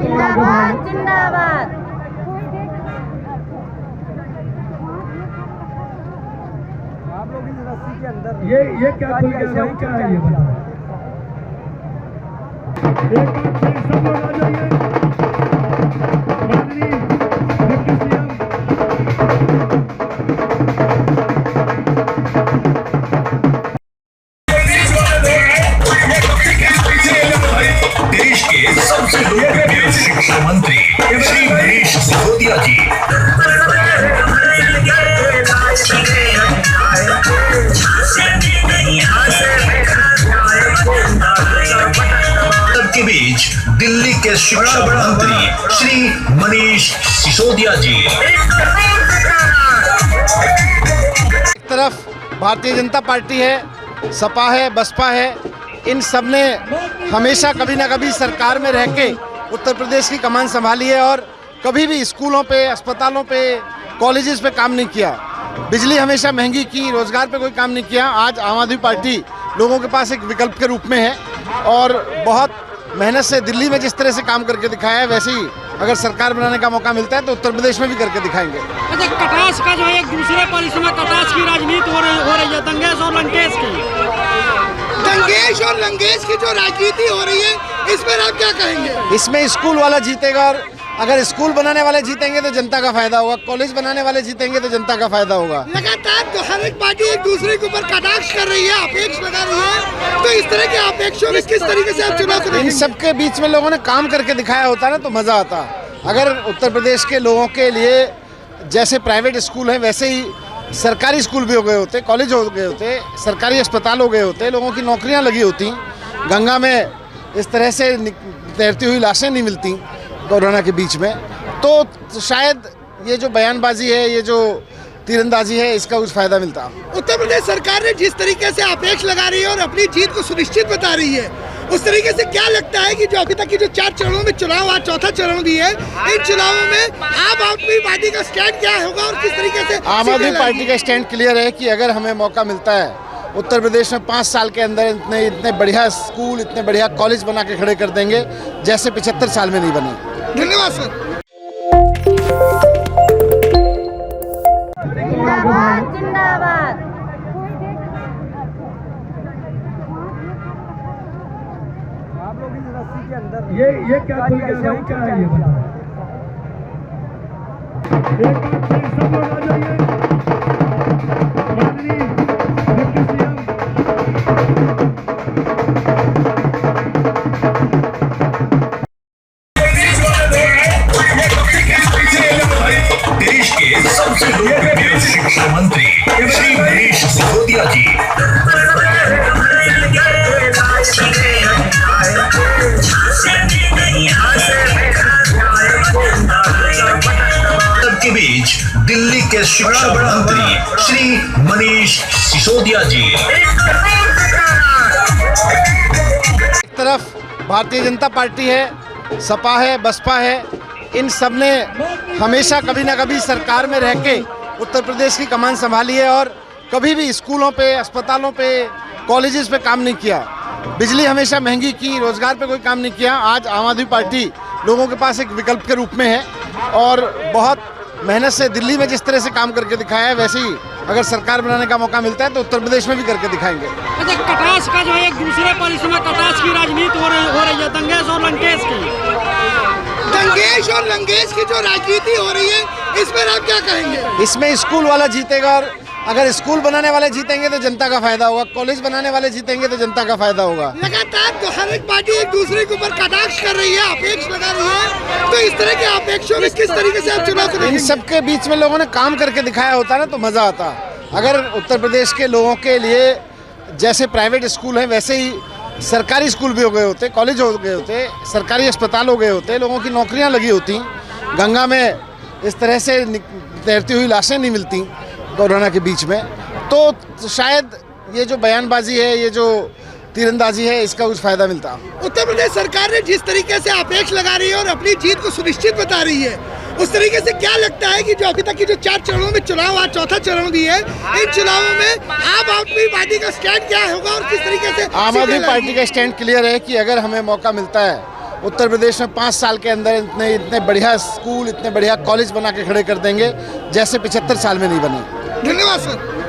जिंदाबाद जिंदाबाद। आप लोग इस रस्सी के अंदर ये क्या खुल गया भाई, क्या है ये बताओ। एक बार फिर सब लोग आ जाइए। माननीय डिप्टी सीएम देश के सबसे लोकप्रिय शिक्षा मंत्री श्री मनीष सिसोदिया जी के बीच दिल्ली के शिक्षा मंत्री श्री मनीष सिसोदिया जी। एक तरफ भारतीय जनता पार्टी है, सपा है, बसपा है, इन सब ने हमेशा कभी ना कभी सरकार में रह के उत्तर प्रदेश की कमान संभाली है और कभी भी स्कूलों पे, अस्पतालों पे, कॉलेजेस पे काम नहीं किया। बिजली हमेशा महंगी की, रोजगार पे कोई काम नहीं किया। आज आम आदमी पार्टी लोगों के पास एक विकल्प के रूप में है और बहुत मेहनत से दिल्ली में जिस तरह से काम करके दिखाया है, वैसे ही अगर सरकार बनाने का मौका मिलता है तो उत्तर प्रदेश में भी करके दिखाएंगे। अच्छा, कटास का जो है एक दूसरे पर इसमें कटास की राजनीति हो रही है, दंगेश और लंकेश की। दंगेश और लंकेश की जो राजनीति हो रही है, इसमें आप क्या कहेंगे? इसमें स्कूल वाला जीतेगा और अगर स्कूल बनाने वाले जीतेंगे तो जनता का फायदा होगा, कॉलेज बनाने वाले जीतेंगे तो जनता का फायदा होगा। लगातार तो हर एक पार्टी एक दूसरे के ऊपर कटाक्ष कर रही है, अपेक्ष लगा रही है, तो इस तरह के अपेक्षों में किस तरीके से आप चुनाव करेंगे? इन सबके बीच में लोगों ने काम करके दिखाया होता ना तो मजा आता। अगर उत्तर प्रदेश के लोगों के लिए जैसे प्राइवेट स्कूल हैं वैसे ही सरकारी स्कूल भी हो गए होते, कॉलेज हो गए होते, सरकारी अस्पताल हो गए होते, लोगों की नौकरियां लगी होती, गंगा में इस तरह से तैरती हुई लाशें नहीं मिलती कोरोना के बीच में, तो शायद ये जो बयानबाजी है, ये जो तीरंदाजी है, इसका कुछ फायदा मिलता। उत्तर प्रदेश सरकार ने जिस तरीके से अपेक्ष लगा रही है और अपनी जीत को सुनिश्चित बता रही है, उस तरीके से क्या लगता है कि जो अभी तक की जो 4 चरणों में चुनाव, आज चौथा चरण भी है, इन चुनावों में आम आदमी पार्टी का स्टैंड क्या होगा और किस तरीके से? आम आदमी पार्टी का स्टैंड क्लियर है कि अगर हमें मौका मिलता है उत्तर प्रदेश में 5 साल के अंदर इतने बढ़िया स्कूल, इतने बढ़िया कॉलेज बना के खड़े कर देंगे जैसे 75 साल में नहीं बने। धन्यवाद सर। जिंदाबाद जिंदाबाद। आप लोग इस रस्सी के अंदर ये क्या खुल गया भाई, क्या है ये बताओ। एक बार फिर सब लोग आ जाइए। माननीय डिप्टी सीएम देश के सबसे लोकप्रिय शिक्षा मंत्री श्री मनीष सिसोदिया जी के बीच दिल्ली के शिक्षा मंत्री श्री मनीष सिसोदिया जी। एक तरफ भारतीय जनता पार्टी है, सपा है, बसपा है, इन सब ने हमेशा कभी ना कभी सरकार में रह के उत्तर प्रदेश की कमान संभाली है और कभी भी स्कूलों पे, अस्पतालों पे, कॉलेजेस पे काम नहीं किया। बिजली हमेशा महंगी की, रोजगार पे कोई काम नहीं किया। आज आम आदमी पार्टी लोगों के पास एक विकल्प के रूप में है और बहुत मेहनत से दिल्ली में जिस तरह से काम करके दिखाया है, वैसे ही अगर सरकार बनाने का मौका मिलता है तो उत्तर प्रदेश में भी करके दिखाएंगे। अच्छा, कटास का जो है एक दूसरे पर इसमें कटास की राजनीति हो रही है, दंगेश और लंकेश की। दंगेश और लंकेश की जो राजनीति हो रही है, इसमें आप क्या कहेंगे? इसमें स्कूल वाला जीतेगा और अगर स्कूल बनाने वाले जीतेंगे तो जनता का फायदा होगा, कॉलेज बनाने वाले जीतेंगे तो जनता का फायदा होगा। लगातार तो हर एक पार्टी एक दूसरे के ऊपर कटाक्ष कर रही है, अपेक्ष लगा रही है, तो इस तरह के अपेक्षों में किस तरीके से आप चुनाव करेंगे? इन सबके बीच में लोगों ने काम करके दिखाया होता ना तो मजा आता। अगर उत्तर प्रदेश के लोगों के लिए जैसे प्राइवेट स्कूल हैं वैसे ही सरकारी स्कूल भी हो गए होते, कॉलेज हो गए होते, सरकारी अस्पताल हो गए होते, लोगों की नौकरियां लगी होती, गंगा में इस तरह से तैरती हुई लाशें नहीं मिलती कोरोना के बीच में, तो शायद ये जो बयानबाजी है, ये जो तीरंदाजी है, इसका कुछ फायदा मिलता। उत्तर प्रदेश सरकार ने जिस तरीके से अपेक्ष लगा रही है और अपनी जीत को सुनिश्चित बता रही है, उस तरीके से क्या लगता है कि जो अभी तक की जो 4 चरणों में चुनाव, आज चौथा चरण भी है, इन चुनावों में आम आदमी पार्टी का स्टैंड क्या होगा और किस तरीके से? आम आदमी पार्टी का स्टैंड क्लियर है कि अगर हमें मौका मिलता है उत्तर प्रदेश में 5 साल के अंदर इतने बढ़िया स्कूल, इतने बढ़िया कॉलेज बना के खड़े कर देंगे जैसे 75 साल में नहीं बने। धन्यवाद सर।